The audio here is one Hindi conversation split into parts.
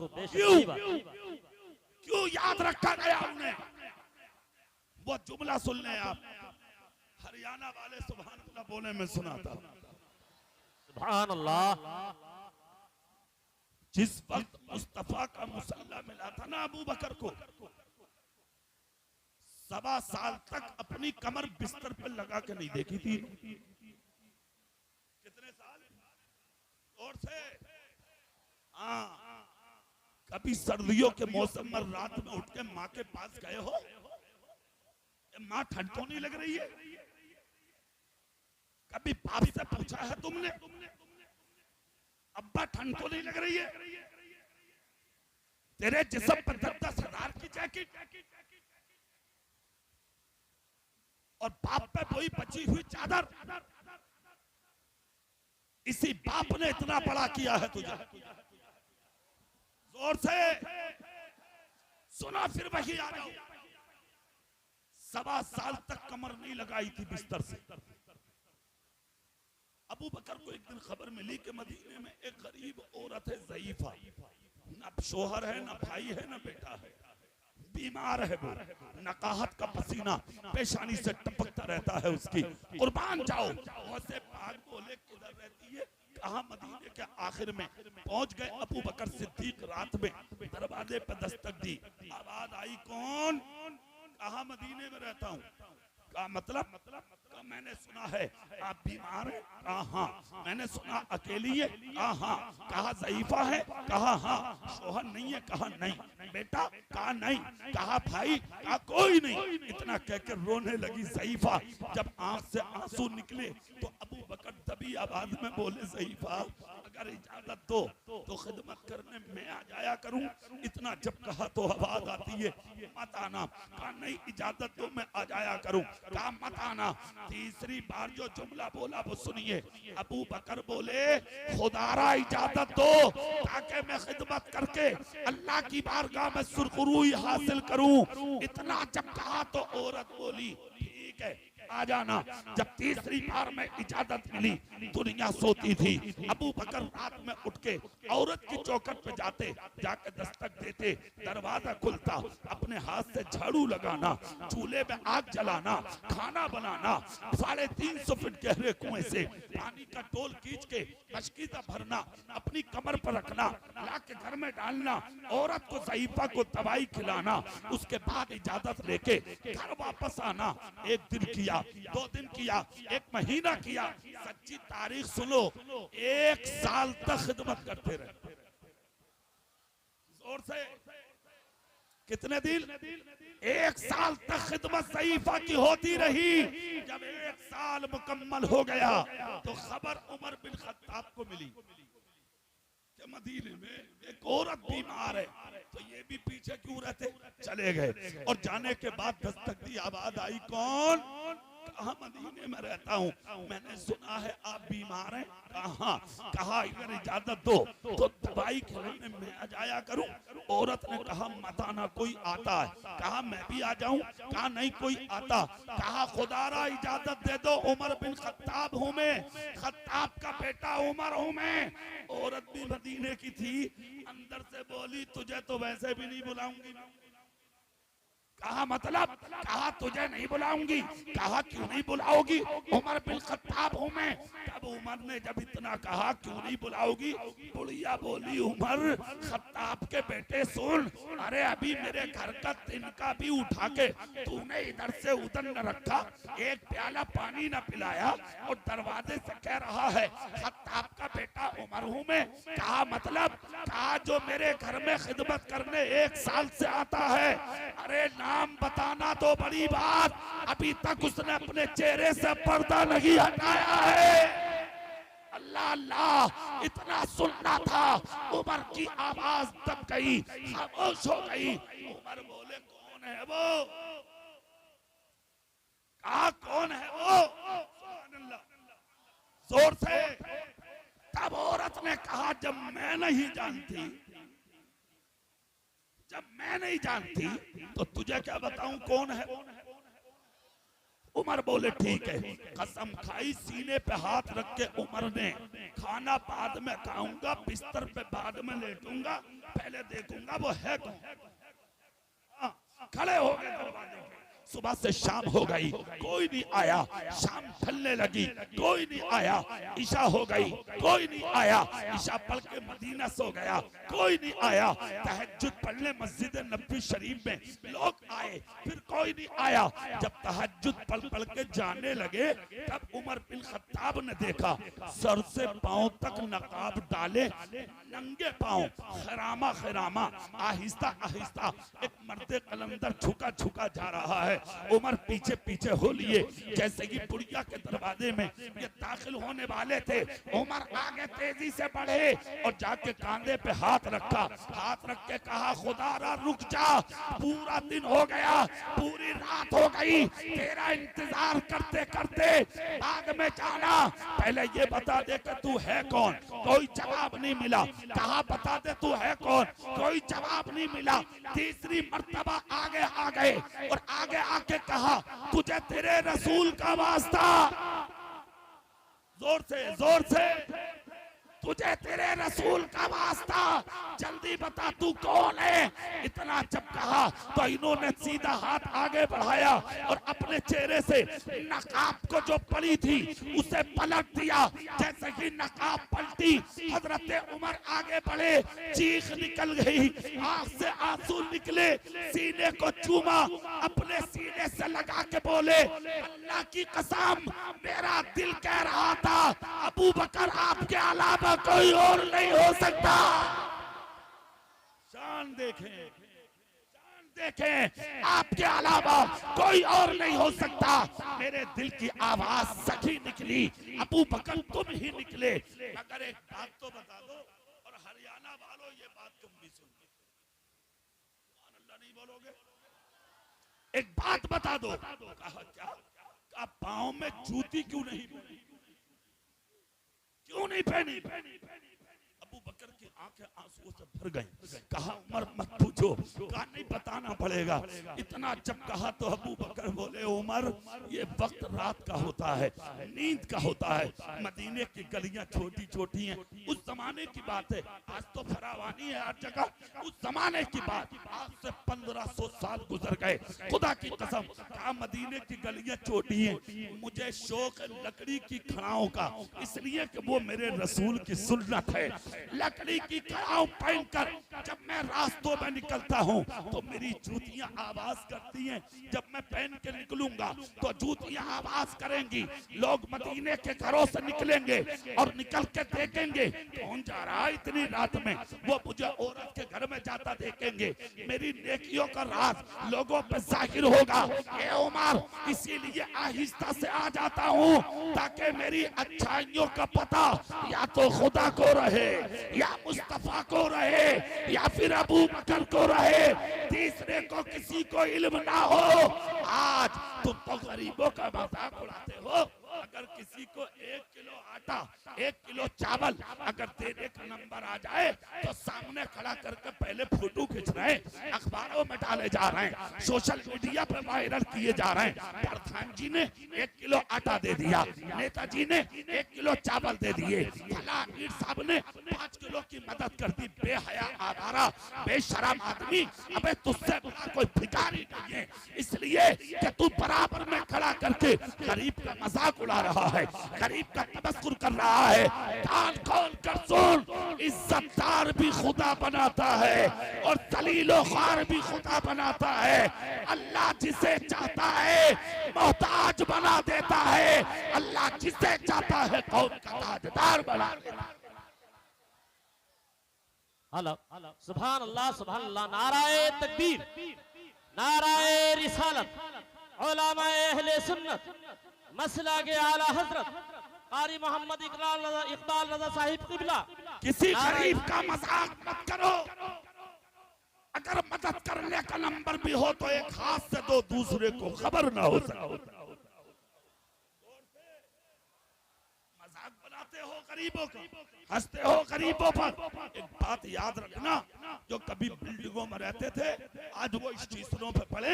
क्यों क्यों याद रखा गया उन्हें? वो जुमला सुन लें आप, हरियाणा वाले सुभान अल्लाह बोले मैं सुना था। सुभान अल्लाह। जिस वक्त मुस्तफा का मुसल्ला मिला था ना अबू बकर को, 7 साल तक अपनी कमर बिस्तर पर लगा के नहीं देखी थी। कितने साल? और से हाँ, कभी सर्दियों के मौसम में रात में उठ के माँ के पास गए हो? माँ ठंड तो नहीं लग रही है? कभी बाप से पूछा है तुमने, अब्बा ठंड तो नहीं लग रही है? तेरे जिस्म पर 10,000 की जैकेट और बाप पे वही बची हुई चादर। इसी बाप ने इतना बड़ा किया है तुझे। जोर से सुना, फिर वही आ जाओ। 7 साल तक कमर नहीं लगाई थी बिस्तर से। अबू बकर को एक दिन खबर मिली कि मदीने में एक गरीब औरत है, ज़ईफा, ना शोहर है, ना भाई है, ना बेटा है, बीमार है। वो नकाहत का पसीना पेशानी से टपकता रहता है उसकी। कुर्बान जाओ। वैसे भाग बोले किधर रहती है? कहा मदीने के आखिर में। पहुंच गए अबू बकर सिद्दीक, रात में दरवाजे पर दस्तक दी। आवाज आई, कौन? कहा मदीने में रहता हूँ। कहा मतलब? कहा मैंने सुना है आप बीमार हैं। कहा हाँ। मैंने सुना अकेली है। कहा हाँ। कहा ज़ईफा है। कहा हाँ। शोहर नहीं है? कहा नहीं। बेटा? कहा नहीं। कहा भाई? कहा कोई नहीं। इतना कहकर रोने लगी ज़ईफा। जब आंख से आंसू निकले तो अबू बकर दबी आवाज में बोले, ज़ईफा अगर इजाजत दो तो खिदमत करने में आ जाया करूं। इतना जब कहा तो आवाज आती है, मत आना। कहा नहीं, इजाजत दो मैं आ जाया करूं। कहा मत आना। तीसरी बार जो जुमला बोला वो सुनिए। अबू बकर बोले, खुदारा इजाजत दो ताकि मैं खिदमत करके अल्लाह की बारगाह में सुरखरुई हासिल करूं। इतना जब कहा तो औरत बोली, ठीक है आ जाना। जब तीसरी बार में इजाजत मिली, दुनिया सोती थी। अबू बकर रात में उठ के औरत की चौखट पे जाते, जाके दस्तक देते, दरवाजा खुलता, अपने हाथ से झाड़ू लगाना, चूल्हे में आग जलाना, खाना बनाना, 350 फीट गहरे कुएं से पानी का टोल खींच के मशकीदा भरना, अपनी कमर पर रखना, ला के घर में डालना, औरत को ज़ईफा को दवाई खिलाना, उसके बाद इजाजत लेके घर वापस आना। 1 दिन किया, 2 दिन किया, 1 महीना किया। सच्ची तारीख सुनो, 1 साल तक खिदमत करते रहे। जोर से कितने दिन? 1 साल तक खिदमत ज़ईफा की होती रही। जब 1 साल मुकम्मल हो गया तो खबर उमर बिन खत्ताब को मिली कि मदीने में एक औरत बीमार है। तो ये भी पीछे क्यों रहते? चले गए। और जाने के बाद दस्तक दी, आवाज आई, कौन? कहा मदीने में रहता हूँ। मैंने सुना है आप बीमार हैं। कहा? कहा अगर इजाजत दो तो दवाई खिलाने में आ जाया करूं। औरत ने कहा मत आना, कोई आता है। कहा मैं भी आ जाऊं? कहा नहीं कोई आता। कहा खुदारा इजाजत दे दो, उमर बिन खत्ताब हूं मैं, खत्ताब का बेटा उमर हूं मैं। औरत भी मदीने की थी, अंदर से बोली तुझे तो वैसे भी नहीं बुलाऊंगी। कहा मतलब? कहा तुझे नहीं बुलाऊंगी। कहा क्यों नहीं बुलाओगी? उमर बिन खत्ताब हूं मैं। तब उमर ने जब इतना कहा क्यों नहीं बुलाओगी, बुढ़िया बोली, उमर खत्ताब के बेटे सुन, अरे अभी मेरे घर का तिनका भी उठा के तूने इधर से उधर न रखा, 1 प्याला पानी न पिलाया और दरवाजे से कह रहा है खत्ताब का बेटा उमर हूं मैं। कहा मतलब? कहा जो मेरे घर में खिदमत करने 1 साल से आता है। अरे नाम बताना तो बड़ी बात, अभी तक उसने अपने चेहरे से पर्दा नहीं हटाया है। अल्लाह अल्लाह, इतना सुनना था। उमर की आवाज दब गई, खामोश हो गई। उमर बोले कौन है वो? कहा कौन है वो? जोर से। तब औरत ने कहा जब मैं नहीं जानती, जब मैं नहीं जानती तो तुझे क्या बताऊं कौन है? उमर बोले ठीक है। कसम खाई, सीने पे हाथ रख के उमर ने, खाना बाद में खाऊंगा, बिस्तर पे बाद में लेटूंगा, पहले देखूंगा वो है कौन। खड़े हो गए दरवाजे पे। सुबह से शाम हो गई, कोई नहीं आया। शाम ढलने लगी, कोई नहीं आया। ईशा हो गई, कोई नहीं आया। ईशा पढ़ के मदीना सो गया, कोई नहीं आया। तहज्जुद पढ़ने मस्जिद नबी शरीफ में लोग आए, फिर कोई नहीं आया। जब तहज्जुद पढ़ के जाने लगे, तब उमर बिन खत्ताब ने देखा सर से पांव तक नकाब डाले, नंगे पांव, खरामा खरामा, आहिस्ता आहिस्ता एक मर्दे कलंदर झुका झुका जा रहा है। उमर पीछे पीछे हो लिए, जैसे कि बुढ़िया के दरवाजे में ये दाखिल होने वाले थे। उमर आगे तेजी से बढ़े और जाके कांधे पे हाथ रखा, हाथ रख के कहा खुदारा रुक जा, पूरा दिन हो गया, पूरी रात हो गई, तेरा इंतजार करते करते बाद में जाना, पहले ये बता दे कि तू है कौन। कोई जवाब नहीं मिला। कहा बता दे तू है कौन, कोई जवाब नहीं मिला। तीसरी मर्तबा आगे आ गए और आगे आके कहा तुझे तेरे रसूल का वास्ता, जोर से तुझे तेरे रसूल का वास्ता, जल्दी बता तू कौन है। इतना जब कहा तो इन्होंने सीधा हाथ आगे बढ़ाया और अपने चेहरे से नकाब को जो पड़ी थी उसे पलट दिया। जैसे ही नकाब पलटी, हजरत उमर आगे बढ़े, चीख निकल गई, आंख से आंसू निकले, सीने को चूमा, अपने सीने से लगा के बोले अल्लाह की कसम, मेरा दिल कह रहा था अबू बकर आपके अलावा कोई और नहीं हो सकता। शान देखें, आपके अलावा कोई और नहीं हो सकता। मेरे दिल की आवाज सखी निकली, अबू बकर तुम ही निकले। मगर एक बात तो बता दो, और हरियाणा वालों ये बात तुम भी सुन, अल्लाह नहीं बोलोगे? एक बात बता दो। कहा क्या? पाँव में जूती क्यों नहीं पहनी? क्यों नहीं पहनी? अबू बकर की आंखें आंसुओं से भर गई। कहा उमर मत पूछो, कहा नहीं बताना पड़ेगा। इतना जब कहा तो अबू बकर बोले उमर ये वक्त रात का होता है, नींद का होता है, मदीने की गलियां छोटी छोटी हैं, उस जमाने की बात है। आज तो फरावानी है हर जगह, उस जमाने की बात, आज से 1500 साल गुजर गए। खुदा की कसम, कहा मदीने की गलियां छोटी हैं, मुझे शौक लकड़ी की खड़ाओं का, इसलिए कि वो मेरे रसूल की सुन्नत है। लकड़ी की कड़ाव पहनकर जब मैं रास्तों में निकलता हूँ तो मेरी जूतियां आवाज करती हैं। जब मैं पहन के निकलूंगा तो जूतियां आवाज करेंगी। लोग मदीने के घरों से निकलेंगे और निकल के देखेंगे कौन जा रहा है इतनी रात में, वो मुझे औरत के घर में जाता देखेंगे। मेरी नेकियों का राज लोगों पे जाहिर होगा। ए उमर, इसीलिए आहिस्ता से आ जाता हूँ ताकि मेरी अच्छाइयों का पता या तो खुदा को रहे, या मुस्तफा को रहे, या फिर अबू बकर को रहे, तीसरे को किसी को इल्म ना हो। आज तुम तो गरीबों का मजाक उड़ाते हो। अगर किसी को 1 किलो आटा, 1 किलो चावल अगर देने का नंबर आ जाए तो सामने खड़ा करके पहले फोटो खींच रहे हैं, अखबारों में डाले जा रहे हैं, सोशल मीडिया पे वायरल किए जा रहे हैं। प्रधान जी ने 1 किलो आटा दे दिया, नेताजी ने 1 किलो चावल दे दिए, फला अमीर साहब ने 5 किलो की मदद कर दी। बेहया, आवारा, बेशरम आदमी, अबे तुझसे बड़ा कोई भिखारी नहीं है, इसलिए कि तू बराबर में खड़ा करके गरीब का मजाक उड़ा रहा है, गरीब का तबस्सुर कर रहा है। कान खोल कर सुन, इज्जतदार भी खुदा बनाता है और दलीलो ख्वार भी खुदा बनाता है। अल्लाह जिसे चाहता है मोहताज बना देता है, अल्लाह जिसे चाहता है कौम का ताजदार बना देता है। सुभान अल्लाह, नाराए तकबीर, नाराए रिसालत, उलमाए अहले सुन्नत, मसला के आला हजरत कारी मोहम्मद इकबाल रजा साहिब किबला। किसी गरीब का मजाक मत करो। अगर मदद करने का नंबर भी हो तो एक हाथ से दो, दूसरे को खबर ना हो सके। मजाक बनाते हो गरीबों का, हंसते हो गरीबों पर। एक बात याद रखना, जो कभी बिल्डिंगों में रहते थे आज वो स्टेशनों पे पड़े,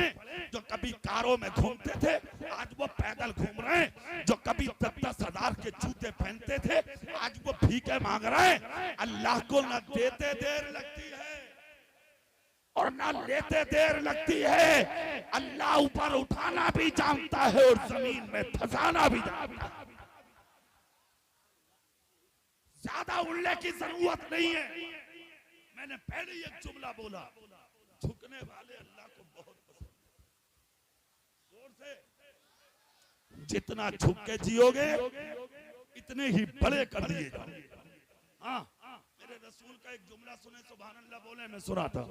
जो कभी कारों में घूमते थे आज वो पैदल घूम रहे हैं, जो कभी 10-10 हजार के जूते पहनते थे आज वो भीखे मांग रहे हैं। अल्लाह को न देते देर लगती है और ना लेते देर लगती है। अल्लाह ऊपर उठाना भी जानता है और जमीन में धंसाना भी जानता है। ज्यादा उड़ने की जरूरत नहीं है। मैंने पहले ही एक जुमला बोला, झुकने वाले अल्लाह को बहुत पसंद है। जोर से जितना झुक के जियोगे इतने ही बड़े कर दिए जाओगे। हाँ, मेरे रसूल का एक जुमला सुने, सुभान अल्लाह बोले, मैं सुना था।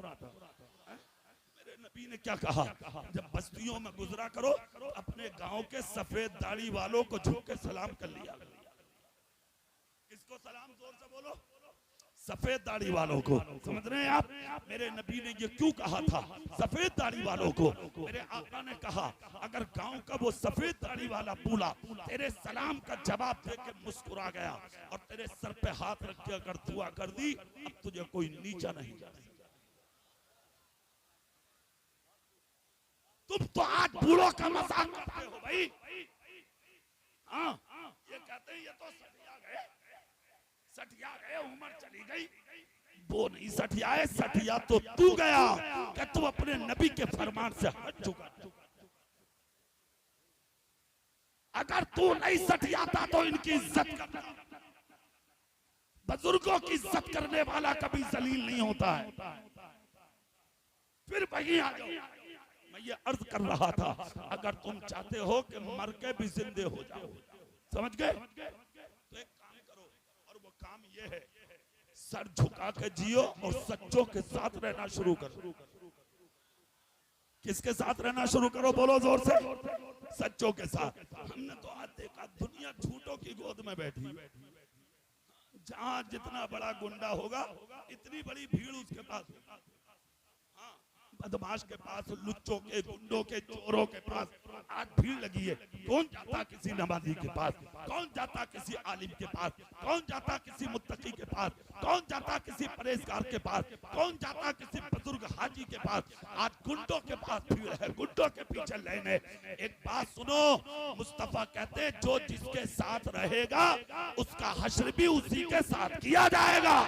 मेरे नबी ने क्या कहा, जब बस्तियों में गुजरा करो अपने गांव के सफेद दाढ़ी वालों को झुक के सलाम कर लिया। किसको सलाम? जोर से बोलो। सफेद दाढ़ी वालों को। समझ रहे हैं आप? मेरे नबी ने ये क्यों कहा था सफेद दाढ़ी वालों को? मेरे आका ने कहा अगर गांव का वो सफेद दाढ़ी वाला बूढ़ा तेरे सलाम का जवाब दे के मुस्कुरा गया और तेरे सर पे हाथ रख के अगर दुआ कर दी, अब तुझे कोई नीचा नहीं जाने। तुम तो आज बूढ़ों का मजाक करते हो भाई। हाँ, ये कहते हैं ये तो सठिया गए, उम्र चली गई। वो नहीं सठियाए, सठिया तो तू गया कि तू अपने नबी के फरमान से हट चुका। अगर तू नहीं सठियाता तो इनकी इज्जत करना। बुजुर्गों की इज्जत करने वाला कभी जलील नहीं होता है। फिर वहीं आ जाओ। मैं ये अर्ज कर रहा था, अगर तुम चाहते हो कि मर के भी जिंदे हो जाओ, समझ गए, तो एक काम करो, और वो काम ये है, सर झुका के जियो और सच्चों के साथ रहना शुरू करो। किसके साथ रहना शुरू करो? बोलो जोर से। सच्चों के साथ। हमने तो आज देखा दुनिया झूठों की गोद में बैठी। जहां जितना बड़ा गुंडा होगा इतनी बड़ी भीड़ उसके पास। बदमाश के पास, लुच्चों के, गुंडों के, चोरों के पास आज भीड़ लगी है। कौन जाता किसी नमाजी के पास, कौन जाता किसी आलिम के पास, कौन जाता किसी मुत्तकी के पास, कौन जाता किसी परहेजगार के पास, कौन जाता किसी बुजुर्ग हाजी के पास। आज गुंडों के पास भीड़ है, गुंडों के पीछे लाइन है। एक बात सुनो, मुस्तफा कहते हैं जो जिसके साथ रहेगा उसका हश्र भी उसी के साथ किया जाएगा।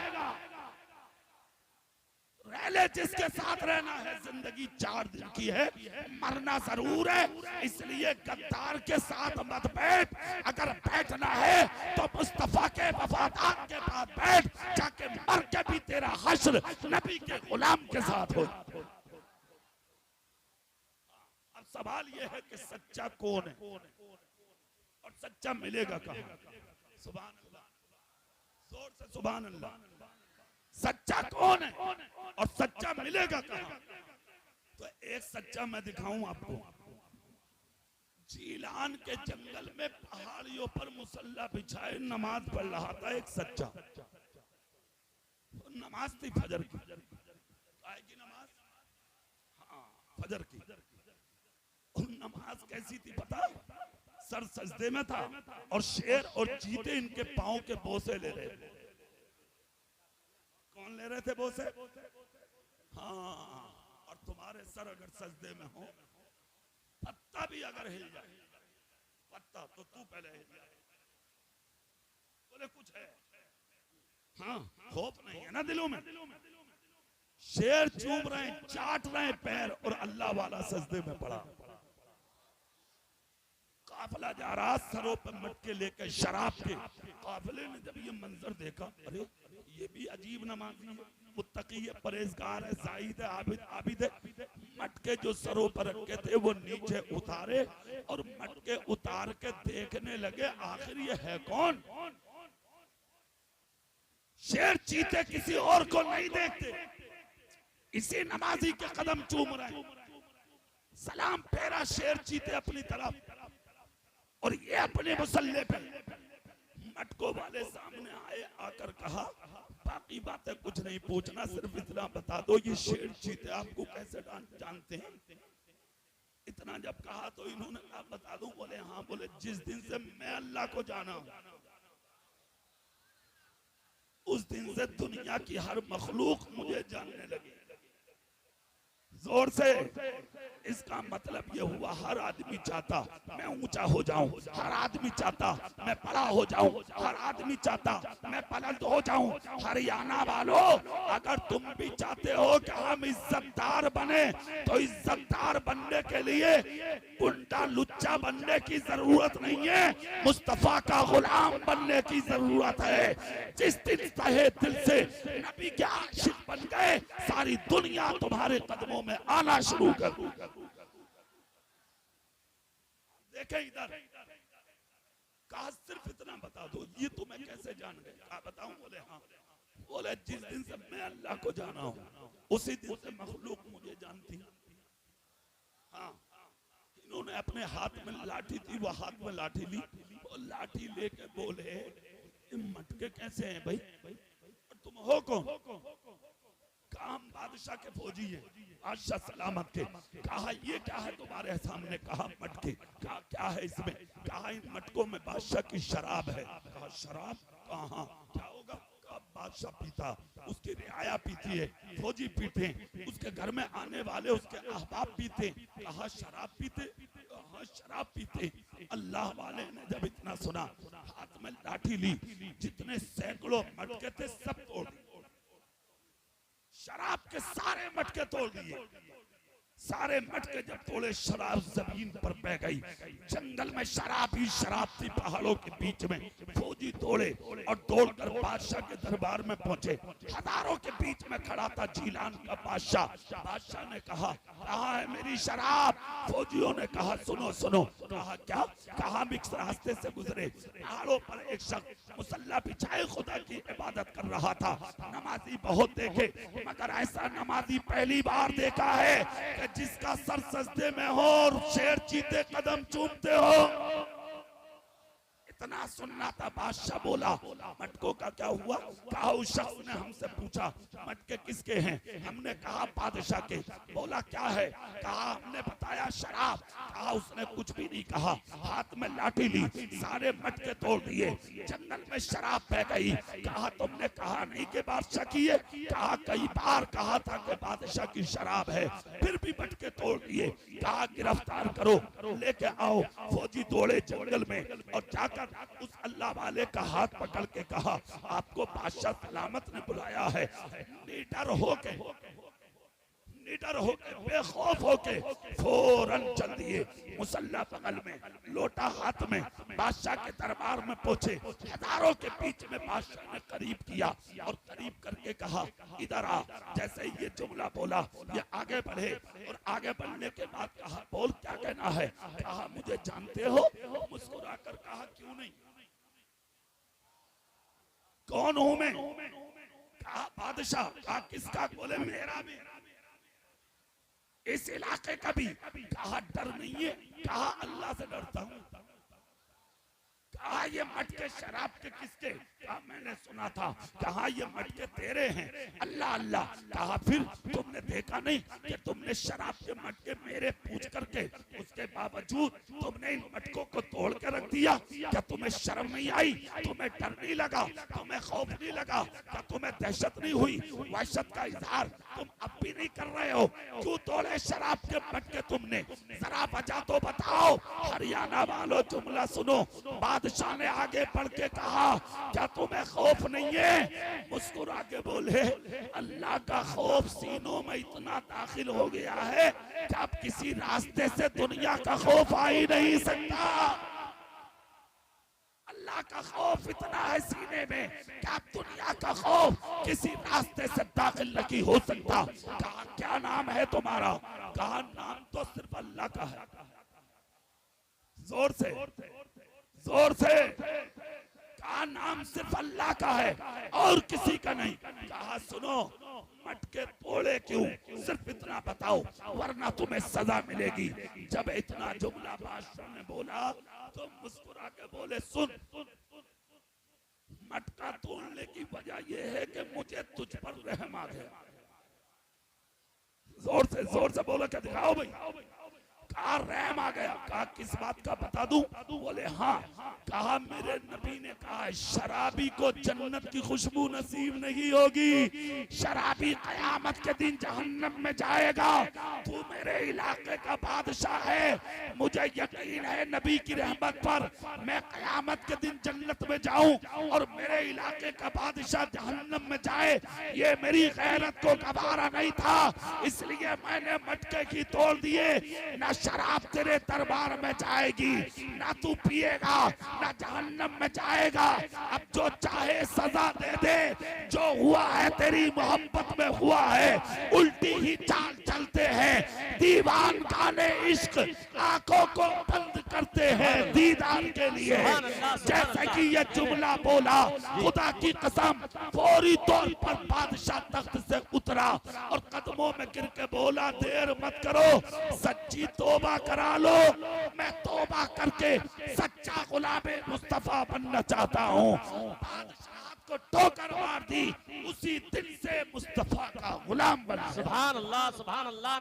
रहले जिसके साथ रहना है। जिंदगी 4 दिन की है, मरना जरूर है, इसलिए गद्दार के साथ मत बैठ। अगर बैठना है तो मुस्तफा के वफादार के पास बैठ, जाके मर के भी तेरा हश्र नबी के गुलाम के साथ हो। अब सवाल यह है कि सच्चा कौन है और सच्चा मिलेगा कहाँ? सुभान अल्लाह, जोर से सुभान अल्लाह। सच्चा कौन है और सच्चा मिलेगा कहाँ? तो एक सच्चा मैं दिखाऊं आपको। जीलान के जंगल में पहाड़ियों पर मुसल्ला बिछाए नमाज पढ़ रहा था एक सच्चा। नमाज थी फजर की। काय की नमाज? हाँ, फजर की। और नमाज कैसी थी पता? सर सजदे में था और शेर और चीते इनके पांव के बोसे ले रहे थे। कौन ले रहे थे बोसे? हाँ, और तुम्हारे सर अगर सजदे में हो, पत्ता भी अगर हिल जाए, पत्ता तो तू पहले हिल जाए। बोले कुछ है? हाँ, खौफ नहीं है ना दिलों में? शेर चूम रहे हैं, चाट रहे हैं पैर, और अल्लाह वाला सजदे में पड़ा। काफिला जा रहा, सरों पर मटके लेकर शराब के। काफिले ने जब ये मंजर देखा, अरे ये भी अजीब नमाजी है, मुत्तकी है, परहेजगार है, जाहिद है, आबिद है। मटके जो सरों पर रखे थे वो नीचे उतारे और मटके उतार के देखने लगे आखिर ये है कौन? शेर चीते किसी और को नहीं देखते, इसी नमाजी के कदम चूम रहे। सलाम फेरा शेर चीते अपनी तरफ, और ये अपने मुसल्ले पे। मटकों वाले सामने आए, आकर कहा बाकी बातें कुछ नहीं पूछना, सिर्फ इतना बता दो ये शेर चीते आपको कैसे जानते हैं? इतना जब कहा तो इन्होंने कहा बता दूं? बोले हाँ। बोले जिस दिन से मैं अल्लाह को जाना हूं, उस दिन से दुनिया की हर मखलूक मुझे जानने लगी। जोर से। इसका मतलब ये हुआ हर आदमी चाहता मैं ऊंचा हो जाऊं, हर आदमी चाहता मैं बड़ा हो जाऊं, हर आदमी चाहता मैं बुलंद हो जाऊं। हरियाणा वालों, अगर तुम भी चाहते हो कि हम इज्जतदार बने, तो इज्जतदार बनने के लिए गुंडा लुच्चा बनने की जरूरत नहीं है, मुस्तफा का गुलाम बनने की जरूरत है। जिस दिन सहे दिल से नबी के आशिक बन गए, सारी दुनिया तुम्हारे कदमों में आना शुरू कर दी। देखें इधर, कहा सिर्फ इतना बता दो, ये तुम्हें कैसे जान गए? कहा बताऊं? बोले हाँ। बोले जिस दिन से मैं अल्लाह को जाना हूं, उसी दिन से मखलूक मुझे जानती है। हाँ, इन्होंने अपने हाथ में लाठी थी, वो हाथ में लाठी ली, वो लाठी लेके बोले ये मटके कैसे हैं भाई, और तुम हो कौन? कहा हम बादशाह के फौजी हैं, बादशाह सलामत के। कहा ये क्या है तुम्हारे सामने? कहा मटके। कहा क्या है इसमें? कहा इन मटकों में बादशाह की शराब है। कहा शराब? कहा क्या होगा? कहा बादशाह पीता, उसकी रियाया पीती है, फौजी पीते, उसके घर में आने वाले उसके अहबाब पीते। कहा शराब पीते? कहा शराब पीते। अल्लाह वाले ने जब इतना सुना, हाथ में लाठी ली, जितने सैकड़ों मटके थे सब तोड़ दिए, शराब के सारे मटके तोड़ दिए। सारे मटके जब तोड़े, शराब जमीन पर बह गई। जंगल में शराब ही शराब थी, पहाड़ों के बीच में। फौजी दौड़े और दौड़कर बादशाह के दरबार में पहुंचे। हजारों के बीच में खड़ा था जीलान का बादशाह। बादशाह ने कहा कहाँ है मेरी शराब? फौजियों ने कहा सुनो सुनो। कहा क्या? कहा मिक्स रास्ते से गुजरे, पहाड़ों पर एक शख्स मुसल्ला बिछाए खुदा की इबादत कर रहा था। नमाजी बहुत देखे, मगर ऐसा नमाजी पहली बार देखा है कि जिसका सर सजदे में हो और शेर चीते कदम चूमते हो। इतना सुनना था। बादशाह बोला मटकों का क्या हुआ? कहा उस शख्स ने हमसे पूछा मटके किसके हैं? हमने कहा बादशाह के। बोला क्या है? कहा हमने बताया शराब। कहा उसने कुछ भी नहीं कहा, हाथ में लाठी ली, सारे मटके तोड़ दिए, जंगल में शराब बह गई। कहा तुमने कहा नहीं कि बादशाह की है? कहा कई बार कहा था कि बादशाह की शराब है, फिर भी मटके तोड़ दिए। कहा गिरफ्तार करो, लेके आओ। फौजी दौड़े जंगल में और जाकर उस अल्लाह वाले का हाथ पकड़ के कहा आपको बादशाह सलामत ने बुलाया है। निडर होके बेखौफ होके फौरन चल दिए, मुसल्ला बगल में, लोटा हाथ में, बादशाह के दरबार में पहुंचे। हजारों के बीच में बादशाह ने करीब किया और करीब करके कहा इधर आ। जैसे ही ये जुमला बोला, ये आगे बढ़े और आगे बढ़ने के बाद कहा बोल क्या कहना है? कहा मुझे जानते हो? मुस्कुरा कर कहा क्यों नहीं, कौन हूं मैं? कहा बादशाह। कहा किसका? बोले मेरा। इस इलाके का भी। कहा डर नहीं है? कहा अल्लाह से डरता हूं। कहा ये मटके शराब के किसके? कहा मैंने सुना था। कहा ये मटके तेरे हैं। अल्लाह अल्लाह। कहा फिर तुमने देखा नहीं कि तुमने शराब के मटके मेरे पूछ करके, उसके बावजूद तुमने इन मटकों को तोड़ के रख दिया? क्या तुम्हें शर्म नहीं आई? तुम्हें डर नहीं लगा? तुम्हें खौफ नहीं लगा? क्या तुम्हें दहशत नहीं हुई? वहशत का इजहार तुम अब भी नहीं कर रहे हो? क्यों तोड़े शराब के मटके तुमने? जरा वजह तो बताओ। हरियाणा वालों जुमला सुनो। बादशाह ने आगे बढ़ के कहा क्या तुम्हें खौफ नहीं है? मुस्कुरा के बोले अल्लाह का खौफ सीनों में इतना दाखिल हो गया है कि अब किसी रास्ते से दुनिया का खौफ आ ही नहीं सकता। अल्लाह का खौफ इतना है सीने में कि अब दुनिया का खौफ किसी रास्ते से दाखिल नहीं हो सकता। कहा क्या नाम है तुम्हारा? कहा नाम तो सिर्फ अल्लाह का है। जोर से कहा नाम सिर्फ अल्लाह का है और किसी का नहीं। कहा सुनो मटके तोड़े क्यों? सिर्फ इतना बताओ वरना तुम्हें सजा मिलेगी। जब इतना जुमला बादशाह ने बोला तो मुस्कुरा के बोले सुन, मटका तोड़ने की वजह यह है कि मुझे तुझ पर रहमत है। जोर से बोलो क्या दिखाओ भाई। कहा रहम आ गया। कहा किस बात का बता दूं? बोले हाँ। कहा मेरे नबी ने कहा शराबी को जन्नत की खुशबू नसीब नहीं होगी, शराबी कयामत के दिन जहन्नम में जाएगा। तू मेरे इलाके का बादशाह है, मुझे यकीन है नबी की रहमत पर मैं कयामत के दिन जन्नत में जाऊं और मेरे इलाके का बादशाह जहन्नम में जाए, ये मेरी गैरत को गवारा नहीं था, इसलिए मैंने मटके की तोड़ दिए। ना शराब तेरे दरबार में जाएगी, ना तू पिएगा, ना जहन्नम में जाएगा। अब जो चाहे सजा दे दे, जो हुआ है तेरी मोहब्बत में हुआ है। उल्टी ही चाल चलते हैं दीवान खाने इश्क, आंखों को बंद करते हैं दीदार के लिए। जैसे कि ये जुमला बोला, खुदा की कसम फौरी तौर पर बादशाह तख्त से उतरा और कदमों में गिर के बोला देर मत करो, सच्ची तौबा करा लो, मैं तौबा करके सच्चा गुलाम मुस्तफा बनना चाहता हूँ। बादशाह को ठोकर मार दी, उसी दिन से मुस्तफा का गुलाम बना। सुभान अल्लाह, सुभान अल्लाह।